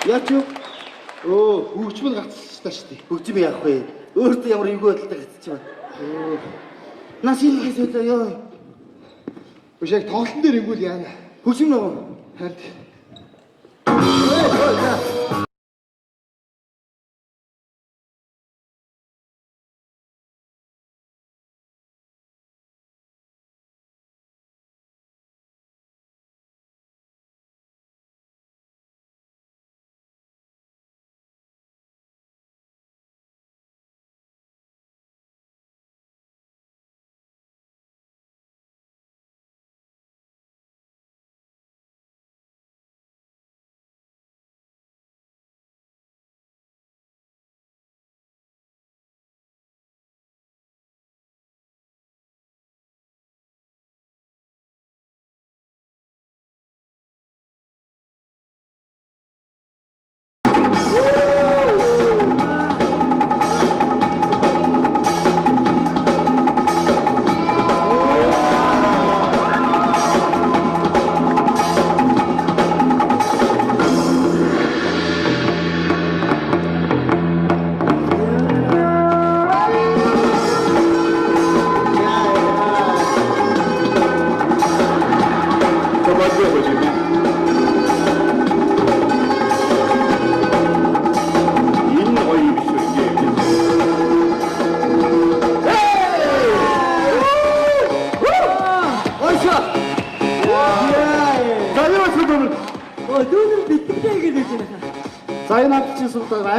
Яач юу? Хөгжмөл гацчихлаа шүү дээ. Хөгжим яах вэ? Өөртөө ямар эвгүй байдалтай гацчих юм. Нас илгээс өдөө ёо. Бишээ тоглолтын дээр ингүүл яана. Хөгжим нөө. Харин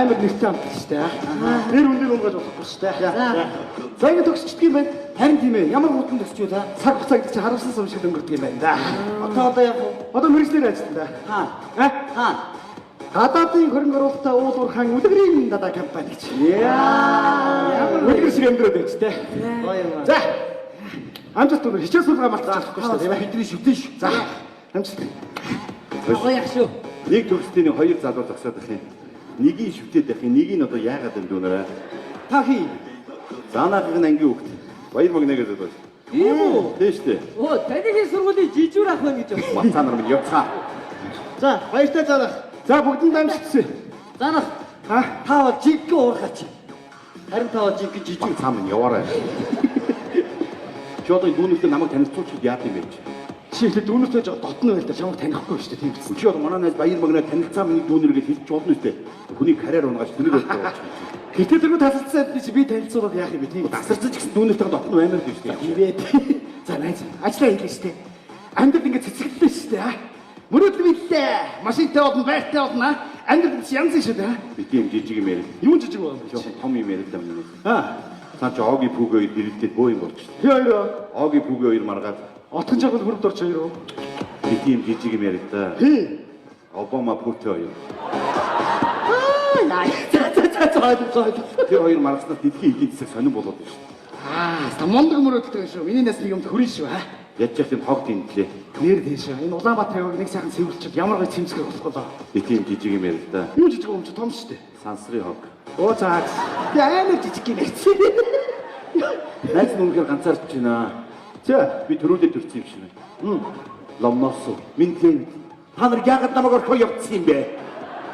амар нэртэй амт шүү дээ. Тэр үнийг өнгөж болохгүй шүү дээ. За ингэ төгсчдөг юм байна. Харин тийм ээ. Ямар хутан төгсч юу та? Цаг хугацаа гэдэг чинь харамсан сум шиг өнгөрдөг юм байна да. Одоо яах вэ? Одоо мэрэгчлэр ажиллана да. Гадаадын хөрөнгө оруулалтаа уулуур хаан үлгэрийн дада компани гэж. Үлгэр шиг амьдраад байж тээ. За. Амжилт өнөр хичээл сургаа малтчихгүй шүү дээ. Бидний шүтэн шүү. За. Амжилт. Гоё яах шүү. Нэг төгсдийн хоёр залуу зогсоод байх юм. Нэгийг шүтээд байх юм. Нэгийг нь одоо яагаад юм дүүнараа? Та хий. Заанаагийн ангийн хүүхд. Баяр магнагээд байна. Тийм үү? Тийш дээ. Таныхын сургуулийн жижүүр ах байна гэж байна. Бацаа нар минь явцгаа. За, баяртай заанах. За бүгдэнд амжилтсан. Заанах. Та бол жиг уургач. Харин та бол жиг жижиг. Бацаа минь яваарай. Чи одоо дүүнэртэй намайг танилцуулчихад яах юм бэ? Жишээлбэл дүүнэртэй дотно байл да чамайг танихгүй шүү дээ тийм биз. Чи одоо манай найз баяр магнаа танилцаа миний дүүнэр гэж хэлж болно үстэй. Хүний карьер унгаж тэнийг болдог. Гэтэ тэргүй тасалцсан би би танилцуулаад яах юм бэ тийм. Тасарч гэсэн дүүнэртэй дотно амар л шүү дээ. Тийм ээ. За найз ажиллаа хийлээ шүү дээ. Амьд ингэ цэцгэлтэй шүү дээ. Мөрөдөл билээ. Машинтай болно, байртай болно. Амьд янз шүү дээ. Би тийм жижиг юм ярил. Юу жижиг байна бэ? Том юм ярил л юм. Аа. Цаа Оги Пүгэ хоёр дэрэлдээд бөө юм болчих. Тий хоёроо. Оги Пүгэ хоёр маргаад Отхон жагвал хөрөвд орч хоёроо. би тийм жижиг юм ярил та. Тий. Обама Пүтэ хоёр. За. Тэр хоёр маргаснаас дэлхийн эдийн засаг сонирн болоод байна шүү. Та мондог мөрөдөлтэй шүү. Миний нас нэг юм хүрэн шүү аа. Яаж яах юм хог тэмдлээ. Нэр тийш. Энэ Улаанбаатарын нэг сайхан цэвэрлчихэд ямар гоё цэмцгэр болох болоо. Би тийм жижиг юм ярил та. Юу жижиг юм чи том шүү дээ. Сансрын хог. Оо заа. Би амар жижиг юм ярьсан. Найз нүнгээр ганцаарч байна. За. Би төрүүлээд төрсөн юм шиг байна. Ломносо. Минтэн. Та нар яагаад намайг орхоо явуулсан юм бэ?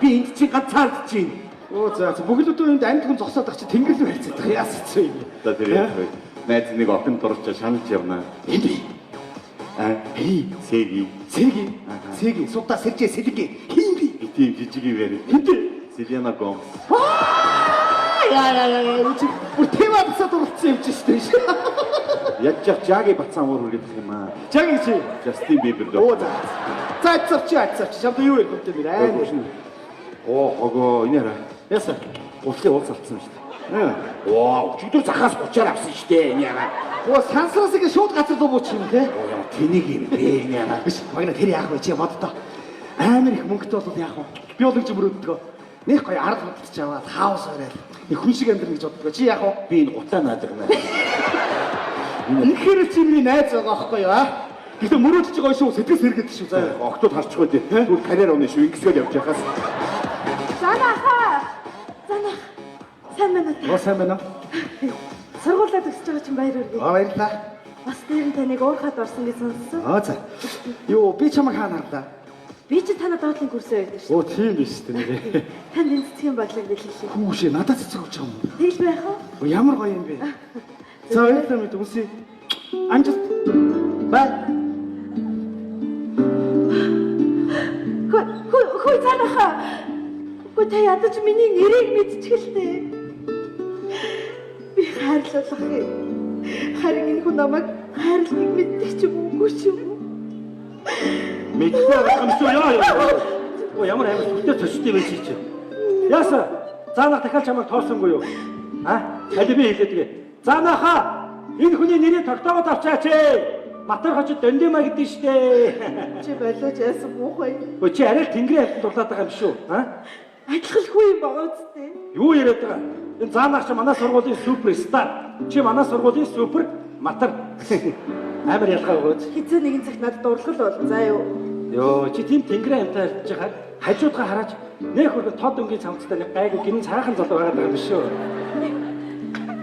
Би энд чи ганцаарч чинь. Оо за. Бүгд одоо энд амьд хүн зогсоод ах чи тэнгэр рүү хайцаад байгаа. Яасч юм бэ? За тэр яах вэ? Найз нэг охин дурч шаналж явна. Энд би. Сэги. Сэги. Суудаа сэржээ сэлгээ. Хин би. Би тийм жижиг юм ярил. Хинтэ. Селена Гомс. Яа. Бүр тематсаа дурдсан юм чи шүү дээ. Яаж яах жаги бацаан уур үргэлж юм аа. Чаги чи. Justin Bieber дөө. Оо за. За цавч. Чамд юу вэ гэдэг юм аа. Ого, энэ хараа. Яса. Гутлын уулз алдсан шүү дээ. Вау, чигдүү захаас 30-аар авсан шүү дээ. Энэ яагаад? Оо сансраас ингэ шууд газар дуу буучих юм те. Оо тэнийг юм бэ энэ яагаад? Биш, магна тэр яах вэ чи боддоо. Амар их мөнгөтэй болоод яах вэ? Би бол гэж мөрөөддгөө. Нэх гоё арга худалдаж аваад хаус ороод нэг хүн шиг амьдрах гэж боддгоо. Чи яах вэ? Би энэ гутлаа наадаг юм. Үнэхээр чи миний найз байгаа байхгүй юу аа? Гэтэ мөрөөдж байгаа шүү сэтгэл сэргээд шүү. За Октод харчихгүй дээ. Түр карьер оноо шүү. Ингэсгээл явж яхаас. Занахаа. Занах. Сайн байна уу? Сайн байна уу? Сургуулаа төгсөж байгаа чинь баяр хүргэе. Баярлалаа. Бас тэр нь таныг уурхад орсон гэж сонссон. За. Юу би чамайг хаана харлаа? Би ч танаа доотлын курсээ байдаг шүү. Оо тийм биш үү нэрээ. Танд энэ цэцгийн бодлого дэлгэлээ. Хүүшээ надад цэцэг өгч байгаа юм. Тэгэл байх уу? Оо ямар гоё юм бэ. За ойлоо мэд үсээ. Амжилт. Бай. Хөөе цаанаха. Хөөе та ядаж миний нэрийг мэдчихэлтэй. Би хайрлуулах юм. Харин энэ хүн намайг хайрлахыг мэддэг ч юм уу ч юм уу. Мэдгүй байгаа юм шүү яа. Оо ямар амар сүртэй төстэй байж чи. Яасан? Заанах дахиад чамайг тоосонгүй юу? Аль би хэлээдгээ. Заанахаа энэ хүний нэрийг тогтоогоод авчаач ээ. Матар хожид Дондима гэдэг штэ. Чи болооч яасан муухай. Өө чи арай тэнгэрийн альт дурлаад байгаа юм шүү. Адилхалгүй юм байгаа үстэй. Юу яриад байгаа? Энэ заанах чи манай сургуулийн суперстар. Чи манай сургуулийн супер матар. Амар ялгаа өгөөд. Хизээ нэгэн цагт надад дурлал бол заа юу. Йоо чи тийм тэнгэрийн амтаа ярьж байгаа хажуудгаа хараач нэх хөргө тод өнгийн цамцтай нэг гайгүй гинэн цаахан залуу байгаа юм биш үү?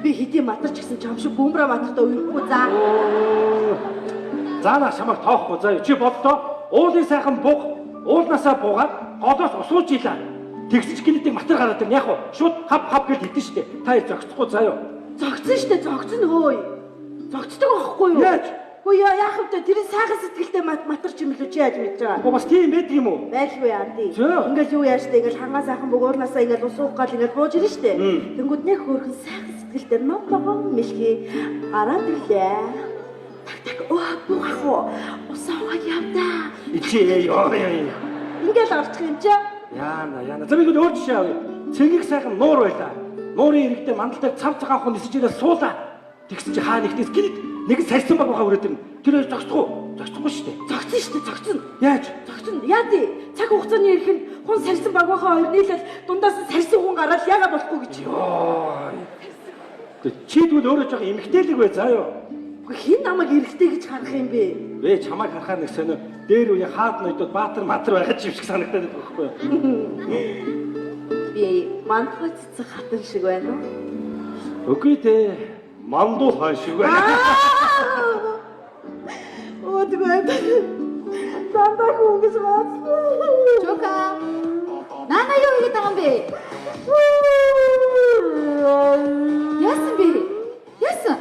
Би хэдийн матарч гэсэн чам шиг бүүмрэ матартаа уйрахгүй заа. Заана шамаг тоохгүй заа. Чи боддоо уулын сайхан буг уулнасаа буугаад голоос усууж ийла. Тэгсч гинэтийг матар гараад ирнэ яг уу. Шууд хав гэж хэлдэж штэ. Та зогцохгүй заа юу. Зогцсон штэ зогцсон хөөе. Зогцдог байхгүй юу? Яаж? Хөөе яах вэ? Тэр сайхан сэтгэлтэй матарч юм л чи яаж мэдэж байгаа? Оо бас тийм байдаг юм уу? Байлгүй анди. Зөө. Ингээл юу яаж штэ ингээл хангаа сайхан бугуурнасаа ингээл усуух гал ингээл бууж ирнэ штэ. Тэнгүүд нэг хөөрхөн сайхан сэтгэлтэй номлогоо мэлхий гараад ирлээ. Так буухах уу? Усаагаад явдаа. Ичээ ёо. Ингээл орчих юм чи. Яана. За би өөр жишээ авъя. Цэнгэг сайхан нуур байлаа. Нуурын иргэдээ мандалтай цав цагаан хүн нисэж ирээ суулаа. Тэгсэн чи хаа нэгтээс гинэд нэг сарсан баг бахаа өрөөд ирнэ. Тэр зогсохгүй шүү дээ. Зогцсон штэ зогцсон. Яаж? Зогцсон. Яа тий? Цаг хугацааны ирэх нь хүн сарсан багвахаа хоёр нийлээд дундаас нь сарсан хүн гараад яага болохгүй гэж. Йоо. Чи тэгвэл өөрөө жоох эмгтээлэг бай заа юу. Хин намайг эрэхтэй гэж харах юм бэ? Вэ чамайг харахаар нэг сонио дээр үе хаад ноёдод баатар матар байхад юм шиг санагдаад байгаа байхгүй юу? Би мандах цэцэг хатан шиг байна уу? Үгүй дээ. Мандуу хаан шиг байна. Оо тэгвэл тандаа хүүгээс бац. Чока. Нана юу хийгээд байгаа юм бэ? Яасан бэ? Яасан?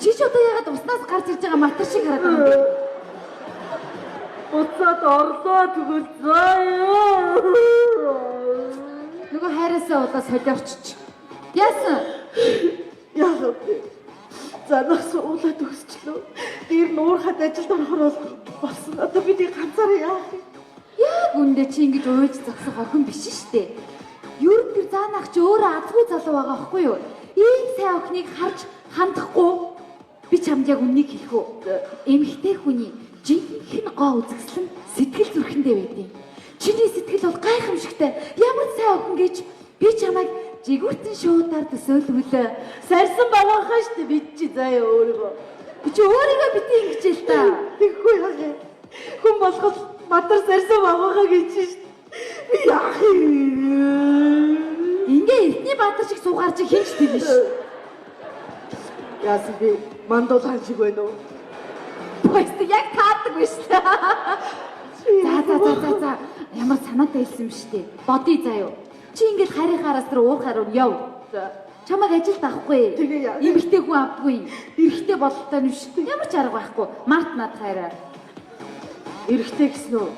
Чи ч одоо яагаад уснаас гарч ирж байгаа матар шиг хараад байгаа юм бэ? Уцаад орлоо тэгвэл заяа. Нөгөө хайраасаа удаа солиорчч. Яасан? Яагаад вэ? Занах суулаад өгсчлөө. Тэр нуурхад ажилд орохоор болсон. Одоо би тийг ганцаараа яах вэ? Яг үндэ чи ингэж уйж зогсох охин биш шүү дээ. Юу тэр заанах чи өөрөө азгүй залуу байгаа байхгүй юу? Ийм сайн охиныг харж хандахгүй. Би чамд яг үннийг хэлэх үү? Эмэгтэй хүний жинхэнэ гоо үзэсгэлэн сэтгэл зүрхэндээ байдیں۔ Чиний сэтгэл бол гайхамшигтай. Ямар сайн охин гэж би чамайг жигүүртэн шуудаар төсөөлвөл Сарсан багахаа штэ бид чи заяа өөрийгөө. би чи өөрийгөө битгий ингэж л та. Тэгэхгүй яах вэ? Хүн болоход матар сарсан багахаа гэж штэ. Би яах юм? Ингээ эртний баатар шиг суугаар чи хинч тийм биш. Яасан би мандуулхан шиг байна уу? Бөөст яг таадаг биш. За. Ямар санаатай хэлсэн юм штэ. Бодъё заяа. Чи ингээд харийнхаараас тэр уурхаар нь яв. Чамайг ажилд авахгүй. Тэгээ яа. Эмэгтэй хүн авдаггүй. Эрэхтэй бололтой нь биш. Ямар ч арга байхгүй. Март над хайраа. Эрэхтэй гэсэн үү?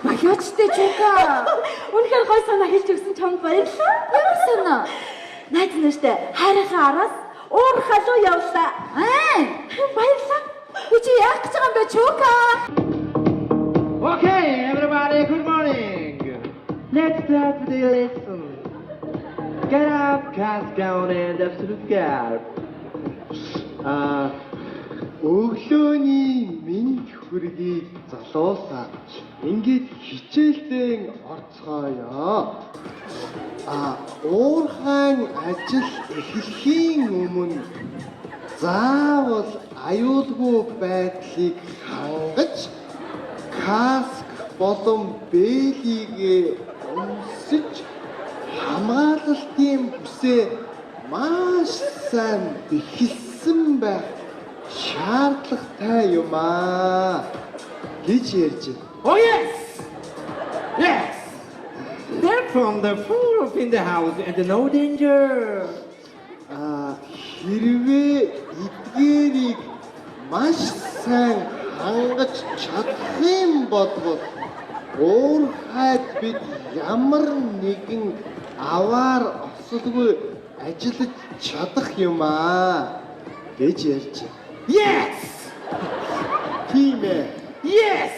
Баяачтай чука. Үнэхээр гой санаа хэлж өгсөн чамд баярлалаа. Ямар санаа? Найз нэртэй хайрынхаа араас уурхаа руу явлаа. Баярлалаа. Чи яах гэж байгаа юм бэ чука? Okay, everybody, good morning. Let's start with the lesson. Get up, cast down, and absolute gap. Өглөөний минь хүргийг залуусаа ингээд хичээлдээ орцгоё. Уурхайн ажил эхлэхийн өмнө заавал аюулгүй байдлыг хангаж каск болон бэлигээ өмсөж хамгаалалтын бүсээ маш сайн дэлхэлсэн байх шаардлагатай юм аа гэж ярьж байна. Oh yes. Yes. They're from the full in the house and no danger. Хэрвээ эдгээрийг маш сайн хангаж чадах юм бол өөр хайд бид ямар нэгэн аваар осолгүй ажиллаж чадах юм аа гэж ярьж байна. Yes. Тийм ээ. Yes.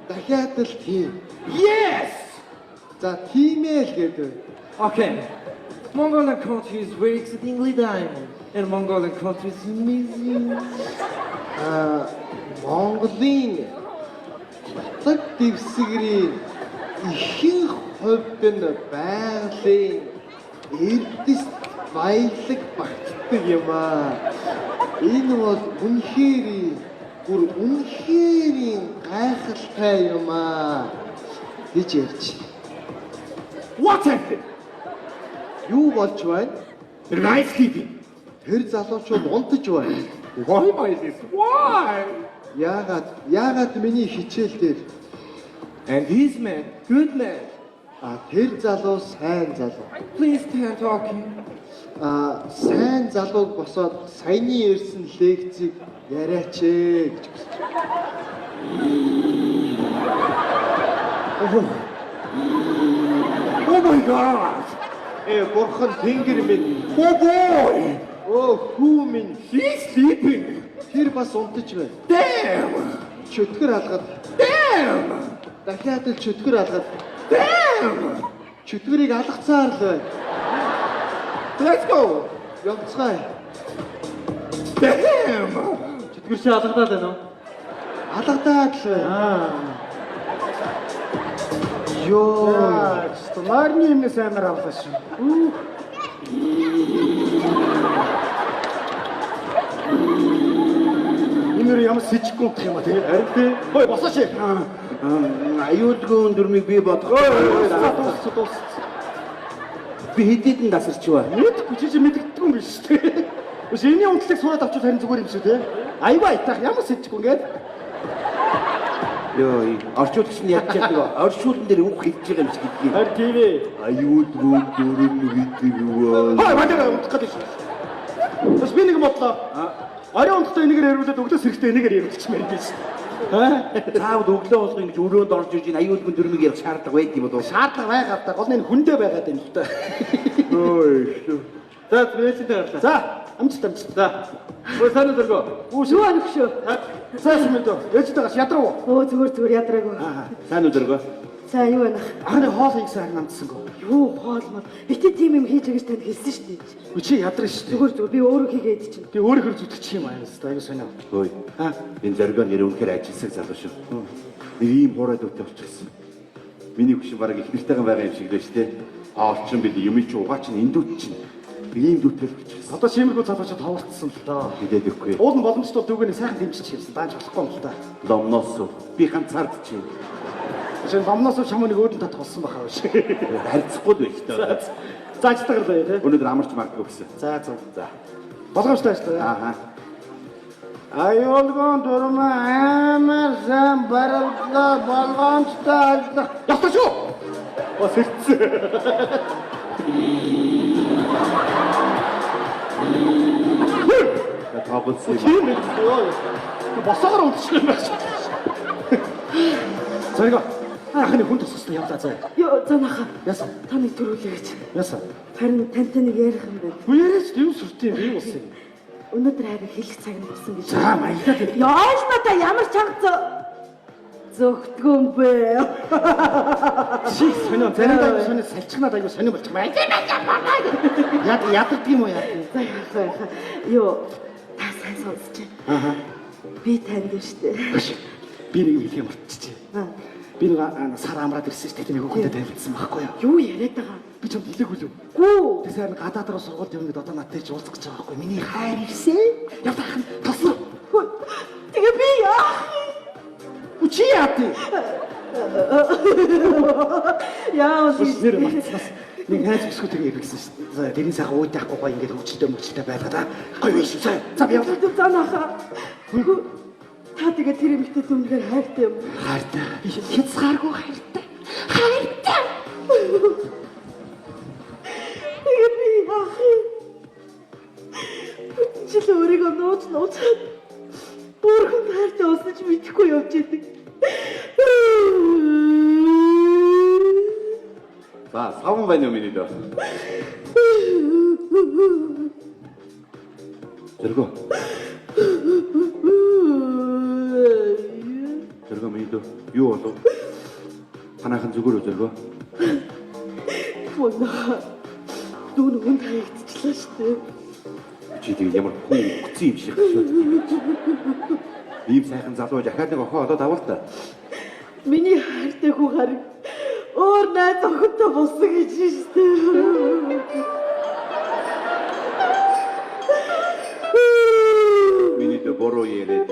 Дахиад л тийм. Yes. За тийм ээ л гэдэг. Okay. Mongolian country is very exceedingly diamond. And Mongolian country is amazing. Монголын батг дэвсгэрийн ихэнх хувьд нь байгалийн эрдэс баялаг багтдаг юм аа. Энэ бол үнэхээр гайхалтай юм аа гэж ярьж. What happened? Юу болж байна? The guy sleeping. Тэр залуучууд унтаж байна. Why am I this? Why? Яагаад миний хичээл дээр And this man, good man. тэр залуу сайн залуу. Please stand talking. Сайн залууг босоод саяны ирсэн лекцийг яриач гэж хүсэж байна. Oh my God. Бурхан тэнгэр минь. Oh boy. Хүү минь. He's sleeping. Тэр бас унтаж байна. Damn. Чөтгөр алгаад. Damn. Дахиад л чөтгөр алгаад. Damn. Чөтгөрийг алгацаар л байна. Let's go. Явцгаая. Damn. Чөтгөр чи алгадаад байна уу? Алгадаад л байна. Ёо. Стомарны юмнес амар авлаа шүү. Имэр ямар сэжихгүй гэх юм а тэгээ. Харин тий. Хой босооч. Аюулгүй дүрмийг би бодгоо. Би хэдийдэн дасарчваа. Мэдгүй чи мэддэггүй юм биш үү? Бас энэний унтлыг сураад авчвал харин зүгээр юм шүү те. Аюу айтах ямар сэжихгүй ингээд. Йоо, орчуулагч нь яаж чаддаг? Орчуулан дээр үг хэлж байгаа юм шиг гэдгийг. Харин тийм ээ. Аюулгүй дүрм гэдэг юу? Хой мандаа унтах гэдэг шүү. Бас би нэг бодлоо. Ариун унталтаа энэгээр ярилуулад өглөөс хэрэгтэй энэгээр ярилцчихмээр юм биш. Таавд өглөө болох ингэж өрөөнд орж иж энэ аюулгүй дүрмийг ярих шаардлага байд юм бол. Шаардлага байгаад та гол нь хүндээ байгаад байна л та. Ой. За бэлэжтэй гарлаа. За, амжилт. За. Өө сайн дөргөө. Юу анх шүү. Цааш мэдөө. Ээж тагаш ядруу. Зүгээр ядраагүй. Сайн өдөргөө. За юу байна? Анхны хоол хийсэн харин амтсангүй. Юу хоолмоо. Бити тийм юм хийж байгаа танд хэлсэн шүү дээ. Чи ядраа шүү. Зүгээр би өөрөө хийгээд чинь. Би өөрөөр зүтгэж юм аа. Аюу сонио. Ой. Энэ зоргоо нэр үнэхээр ажилсаг залуу шүү. Нэг ийм хураад үтэ болчихсон. Миний хөшин бараг их нэртэйгэн байгаа юм шиг л шүү дээ. Орчин бид юм чи угаа чинь эндүүт чинь. Ийм дүүтэл болчихсон. Одоо чимэргүй залуучууд хаваалтсан л доо. Хидээд өгөхгүй. Уул нь боломжтой бол дүүгээ сайхан дэмжиж хийсэн. Дааж болохгүй юм л та. Ломноос би ганцаард чинь. Жишээ нь ломноос чамаа нэг өөдөн татах болсон бахаа биш. Харьцахгүй л байх таа. Заажтайгаар л тий. Өнөөдөр амарч магадгүй гэсэн. За. Болгоомжтой шүү дээ. Аа. Аюулгүй дүрм амар зам баралгаа болгоомжтой ажиллах. Ястаа шүү. Бас хэлсэн. Тоглосон юм. Тийм ээ. Босоогоор унтчих юм байна. Зэрэг ахны хүн тусгастай явлаа заа. Ёо занаха. Яасан? Та нэг төрүүлээ гэж. Яасан? Харин тантай нэг ярих юм байна. Үерээс юу сүртэй юм бэ уус юм. Өнөөдөр харин хэлэх цаг нь болсон гэж. За маягдаад. Яаш та ямар чанга зөгтгөө юм бэ? Чих сонио заримдаа сонио салчигнаад аягүй сонио болчих маа. Ядардаг юм уу яа? За ёо та сайн сонсч. Би танд штэ. Би нэг хэлхий мартчихжээ. Би нэг сар амраад ирсэн шүү дээ. Нэг хүүхэдтэй тавьчихсан байхгүй юу? Юу яриад байгаа? Би чамд хэлээгүй л үү? Гүү. Тэсээр гадаад руу сургууль явна одоо надтай ч уулзах гэж байгаа байхгүй юу? Миний хайр ирсэн. Явтаах нь тосно. Тэгээ би яа? Чи яа тий? Яа Нэр мартснаас. Нэг хайц өсгөдөг ирсэн шүү дээ. Тэрний сайхан уйтахгүй гоё ингээд хөвчлөлтэй байлаа да. Гоё биш үү? За би яваа. Занааха. Та тэгээд тэр эмэгтэй зүнгээр хайртай юм. Хайртай. Би хязгааргүй хайртай. Хайртай. Тэгээд би яах юм? Жил өөрийгөө нууцаад өөрхөн хайртай болсон ч мэдэхгүй явж идэг. За, савн байна уу миний дөө? Зэрэгөө. Зэрэгөө миний дөө. Юу болов? Танайхан зүгээр үү зэрэгөө? Монаа. Дүүн хүнд хаягдчихлаа шүү дээ. Чи тийм ямар хүн өгцөн юм шиг шүү. Ийм сайхан залуу дахиад нэг охин одоо давал та. Миний хайртай хүн харин өөр найз охинтой болсон гэж шүү дээ. Миний дөө бороо яриад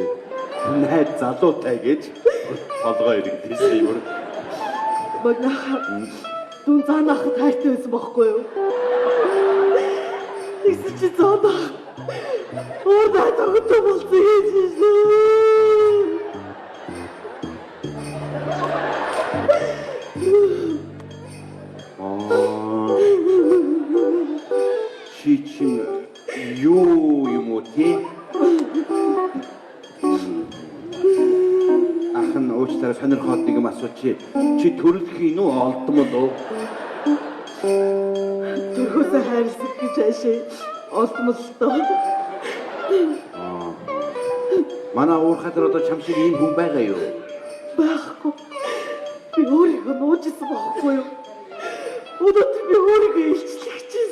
найз залуутай гэж болгоо иргэдсэн юм. Монаа. Дүүн заанахад хайртай байсан байхгүй юу? Тэгсэн чи заанах. Өөр найз охинтой болсон гэж шүү дээ. Чи чинь юу юм уу тий? Ахын уучлаарай сонирхоод нэг юм асууч чи төрөлх юм уу олдмол уу? Төрхөөсөө хайрлах гэж ашиг олдмолтой. Манай уурхатар одоо чам шиг ийм хүн байгаа юу? Байхгүй. Би өөрийгөө нуужсан байхгүй юу? Өнөөдөр би өөрийгөө илчлэгчсэн.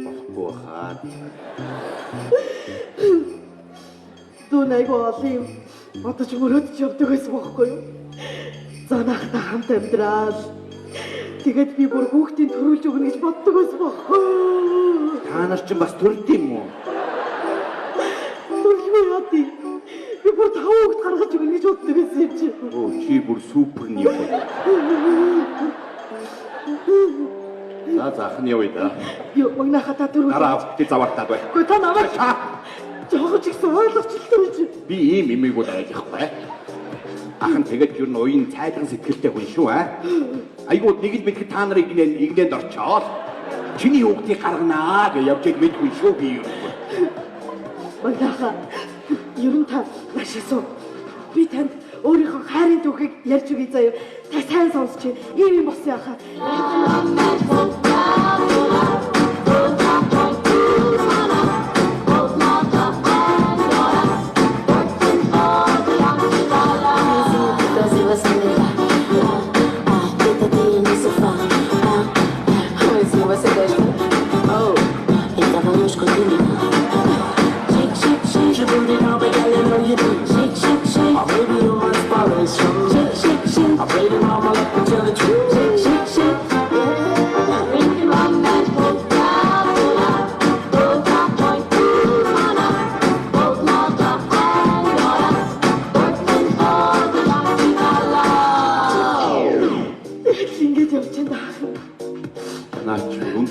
Болохгүй хаа. Дүүн айгу олон юм. Одоо ч мөрөөдөж явдаг байсан байхгүй юу? Занахтай хамт амьдрал. Тэгээд би бүр хүүхдийн төрүүлж өгнө гэж боддог байсан байхгүй юу? Та нар чинь бас төрд юм уу? Төрөлгүй яа тий. Би бүр 5 хүүхд гаргаж өгнө гэж боддог байсан юм чи. Оо чи бүр супер юм байна. За заахын явъя да. Юу магнахаа та төрүүл. Дараа авахти завартаад бай. Гэхдээ та намайг жоохон ч ихсэн ойлгочихлоо чи. Би ийм имийг бол айлахгүй. Ахын тэгээд юу н уян цайдан сэтгэлтэй хүн шүү айгууд нэг л мэдхэд та нарыг игнэнд орчоод чиний хүүхдийг гарганаа гэж явж байг мэдгүй шүү би юу. Магнахаа ер нь та маш ихсэн. Би танд өөрийнхөө хайрын түүхийг ярьж өгье заяа. Та сайн сонсч ийм юм болсон яхаа.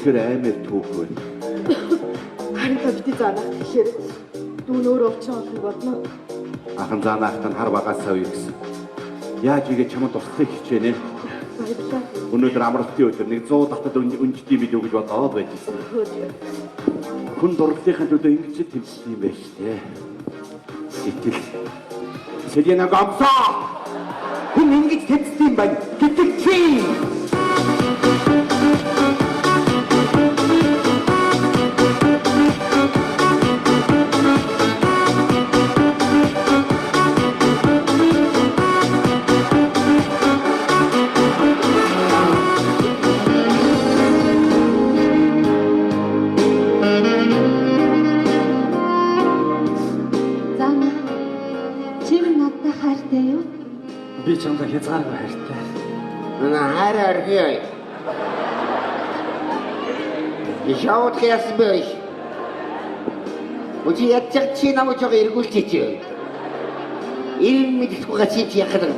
Тэр аймаг түүхгүй. Харин та бити заанах тэгэхээр дүүн өөр олчин олох бодно. Ахын заанахт нь хар багасаа үе гэсэн. Яаж игээ чамд туслахыг хичээнэ. Баярлалаа. Өнөөдөр амралтын өдөр нэг 100 татад үнжтэй видео гэж бодоод байжсэн. Хүн дурлалынхаа төлөө ингэж тэмцсэн юм байна шүү дээ. Гэтэл Селена Гомсоо хүн ингэж тэмцсэн юм байна. Гэтэл чи би чамд хязгааргүй хайртай. Хайр архиой. Я вот я сбеюсь. Вот я чакчи на вот я эргүүлчихээ. Ирэн мэдхгүй гацчих яхад.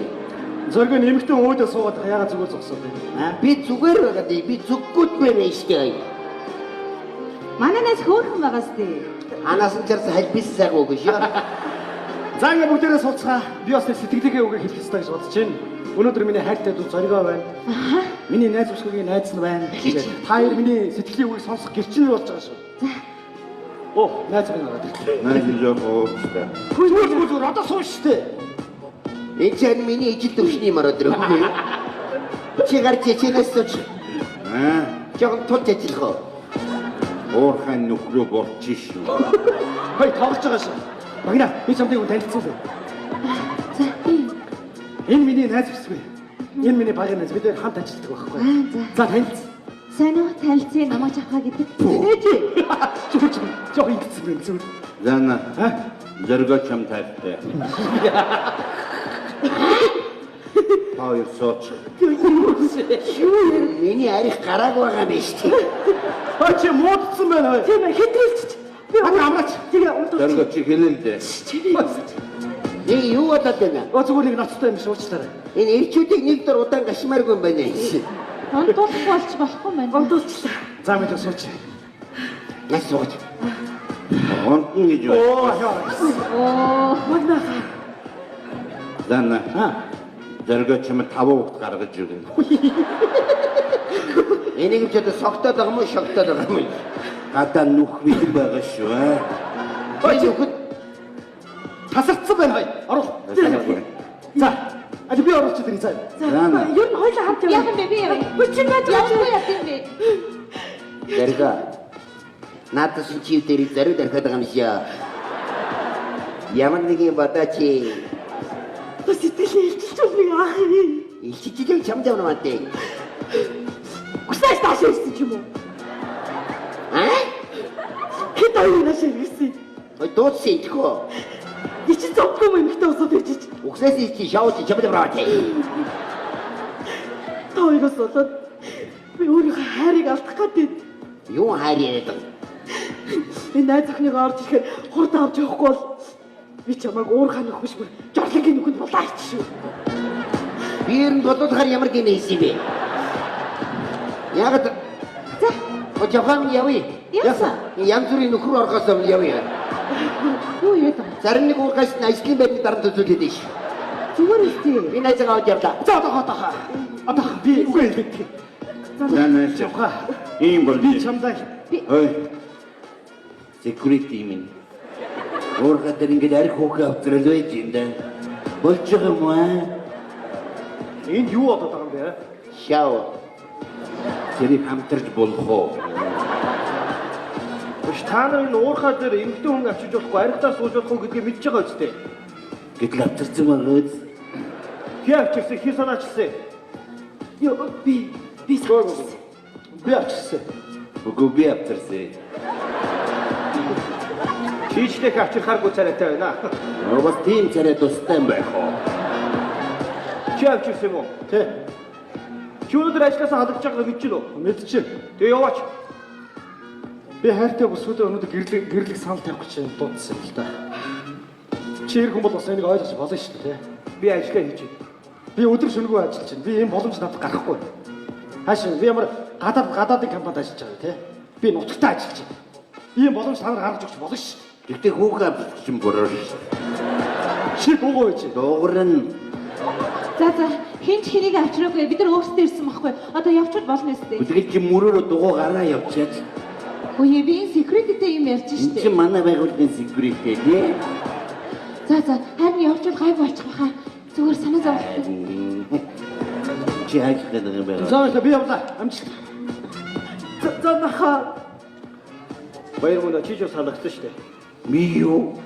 Зориг нэмэгтэн өөдөө суугаад яагаад зүгээр зогсоод байна? Би зүгээр байгаад би зүггүйт байна штэ. Манайнаас хөөрхөн байгаа сте. Анаас нь чарс халбис сайг өгөө шүү. За ингээ бүгдээрээ сууцгаа. Би бас сэтгэлээгээ үгээ хэлэх ёстой гэж бодож байна. Өнөөдөр миний хайртай дүү Зоригоо байна. Миний найз өсгөгийн найз нь байна. Та хоёр миний сэтгэлийн үгийг сонсох гэрчнэр болж байгаа шүү. Оо, найз минь ороод ирлээ. Найз жоо гоостай. Зүгээр одоо сууш штэ. Энэ ч миний ижил төвшний мараад ирэх. Чи гарч чичээс сууч. Жог тулж ажиллах уу? Уурхайн нөхрөө болчих шүү. Хай тоглож байгаа шүү. Магна, би чамтай юу танилцсан л. За. Энэ миний найз өсгөө. Энэ миний багын найз. Бид хамт ажилладаг байхгүй. За танилц. Сайн уу? Танилцсан намайг чахаа гэдэг. Жоо ингэсэн юм зүгээр. Зана. Зоригоо чам тайвтай. Хоёр сууч. Миний арих гарааг байгаа юм штэ. Хаа чи муудсан байна. Тийм ээ хэтрүүлчих. Би амраач. Тэгээ унтууч. Зоригоо чи хэлэлдэ. Юу болоод байна? Зүгээр нэг ноцтой юм шуучлаарай. Энэ ирчүүдийг нэг дор удаан гашмааргүй юм байна. Ондуулах болж болохгүй мэн. Унтуулчлаа. За мэдээ сууч. Яс сууж. Онтон гэж байна. Оо. Магна. Зана. Зоригоо чамд 5 хүүхд гаргаж өгнө. Энийг ч одоо согтоод байгаа юм уу, шогтоод байгаа юм уу? Гадаа нүх бил байгаа шүү. Ой зүгт Тасагдсан байна хай. Орох. За. Ali би оруулж ирэх цаа. Зана. Юу н хойлоо хамт Яах юм бэ би яваа. Хүчин байж байгаа. Яахгүй яах юм бэ? Дэрга. Надад чи дээр зэрэг дэрхэд байгаа юм шиг. Ямар нэг юм бодооч. Сэтгэлээ илчилж байна яах юм. Илчилж чам давна мат. Хүсэж таашаа ирсэн ч юм уу? Хэд аюунаас ирсэн. Ой дууцсан итгэв. Ичи зовгүй юм ихтэй усууд ирж. Угсаас чи шауч чам давна мат. Тойгоос болоод би өөрийнхөө хайрыг алдах гэдэг. Юу хайр яриад байгаа. Энэ найз охиныг орж ирэхээр хурд авч явахгүй бол би чамайг уурхай нөхөш бүр жорлонгийн нүхэнд булаач шүү. Би ер нь бодохоор ямар гинэ хийсэн бэ? Яг За. Ожахан явъя. Яасан? Янз бүрийн нөхөр орохоос өмнө явъя. Юу яа даа? Зарим нэг уургаас ажлын байрны дараа төсөөлөд ш. Зүгээр үстэй. Би найзгаа авч явлаа. За одоо би үгүй хэлдэг. Зана Жохоо. ийм бол Би чамдаа Ой. Security минь. Уурхад ингээд арх хөөхөө автрал байж юм да. Болж байгаа юм аа. энд юу болоод байгаа юм бэ? Шау. Тэрийг хамтарч болох уу? Биш та нар энэ уурхай дээр эмэгтэй хүн авчиж болохгүй, арихтаа сууж болохгүй гэдгийг мэдж байгаа үстэй. Гэтэл авчирсан байгаа. Хий авчирсан, хий санаачсан. Ёо би Би авчирсан. Үгүй би авчирсан. Чийчлэх авчирхааргүй царайтай байна. Бас тийм царай тустай юм байх уу? Чи авчирсан юм уу? Тий. Чи өнөөдөр ажилласаа халагдж байгааг мэдэж байна уу? Мэдчихэв. Тэгээ яваач. Би хайртай бүсгүүдээ өнөөдөр гэрлэг санал тавих гэж дуудсан юм л да. Чи ирэх юм бол бас энийг ойлгож болно шүү дээ. Би ажиллаа хийж байна. Би өдөр шөнөгүй ажиллаж байна. Би ийм боломж надад гарахгүй. Хаашаа би ямар гадаадын компанид ажиллаж байгаа тий. Би нутагтаа ажиллаж байна. Ийм боломж та нар гаргаж өгч болно шүү. Тэгтээ хүүгээ авчирсан бороо. Чи богоо гэж. Доогрын За хинч хэрийг авчраагүй бид нар өөрсдөө ирсэн байхгүй. Одоо явчихвал болно үстэй. Үгүй чи мөрөөрөө дугуй гараа явчихад. Үгүй би security-тэй юм ярьж Энд штэ. чи манай байгууллагын security тий. За харин явчихвал гай болчих баха. Зүгээр санаа зовлоо. Чи хайх гэдэг юм байна. За би явлаа. Амжилт. за наха. Баяр мөн чи ч санагдсан шүү дээ. Би юу?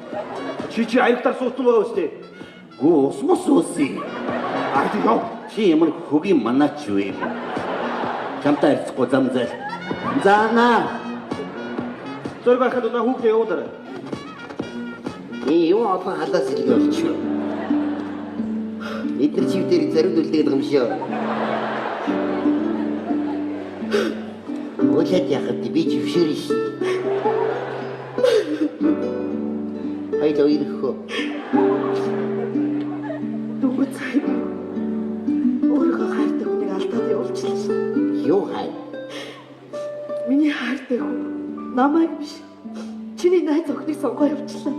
Чи аягтар суутсан байгаа үстэй. Гүү ус мус усий. Ард яв. Чи ямар хөгийн манач вэ? Чамтай харьцахгүй зам зай. Заана. Зөрг байхад өнөө хүүхдээ явуулаарай. Юу олон халаас илгээ болчих. Эдгээр чивдэрийг зориулдаг юм шүү. Уулаад яхад би чившэр ш. Хайдаа ирэх хөө. Дөнгөж Намайг биш. Чиний найз охиныг сонгоо явуулчлаа.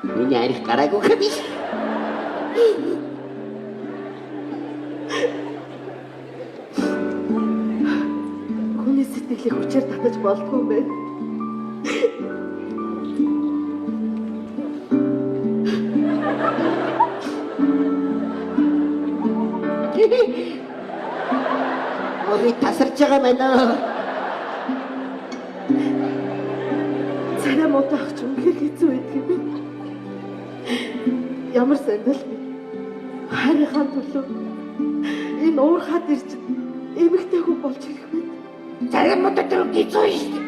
Миний арих гараагүй хэ биш. Хүний сэтгэлийг хүчээр татаж болдгоо юм бэ? Би тасарч байгаа байна. Царай муутай ах ч үнэхээр хэцүү байдаг юм байна. Ямар сандал би харийнхаа төлөө энэ уур хад ирж эмэгтэй хүн болж ирэх байна. Царай муутай төрөг гизөө шүү дээ.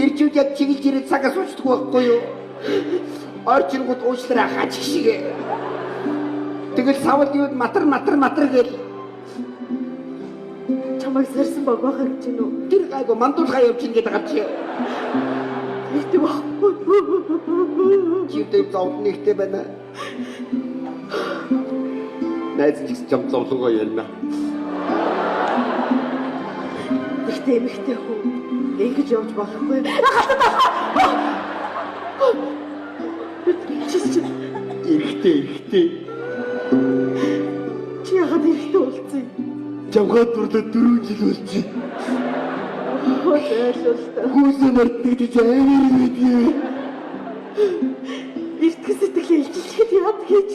Ирчүүд яг чиглэж ирээд цагаас уучдаггүй байхгүй юу? Орчингууд уучлаарай хаач шиг. Тэгэл савд юуд матар гэл. Чамайг сарсан багвахаа гэж байна уу? Тэр гайгүй мандуулгаа явчихна гэдэг байгаа чи. Ихтэй баг. Чивтэй зовд нэгтэй байна. Найз ч чам зовлогоо ярина. Ихтэй эмэгтэй хүн ингэж явж болохгүй. Эрэгтэй. Чи яагаад ихтэй болцсон? Чамхаад дурлаа 4 жил болчих. Ойлголтой. Хүүсээ мартагдаж амар байдгийг. Эртгэл сэтгэлээ илчилчихэд яад гэж.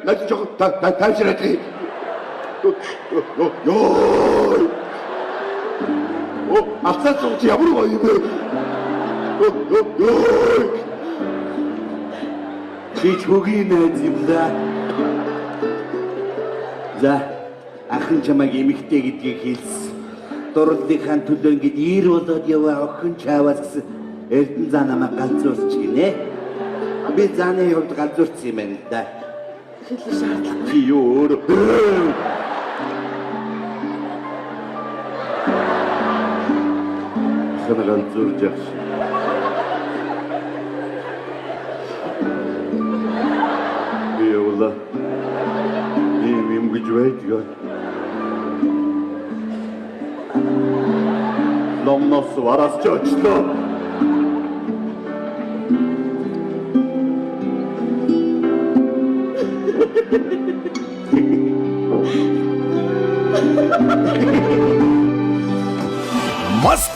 Наад жоо таашраад. Йоо. Атсаа цуг ямар гоё юм бэ? Чи чөгийн найз юм да. За, ахын чамайг эмэгтэй гэдгийг хэлсэн. Дурлалынхаа төлөө ингэж ир болоод яваа охин чааваас гэсэн эрдэн заа намайг галзуурч гинэ. Би зааны хувьд галзуурсан юм байна да. Хэлэх шаардлага. Чи юу өөр. Ханаган зүржээс. Би явла. Ийм гэж байдаг. Ломнос варас чочлоо. Must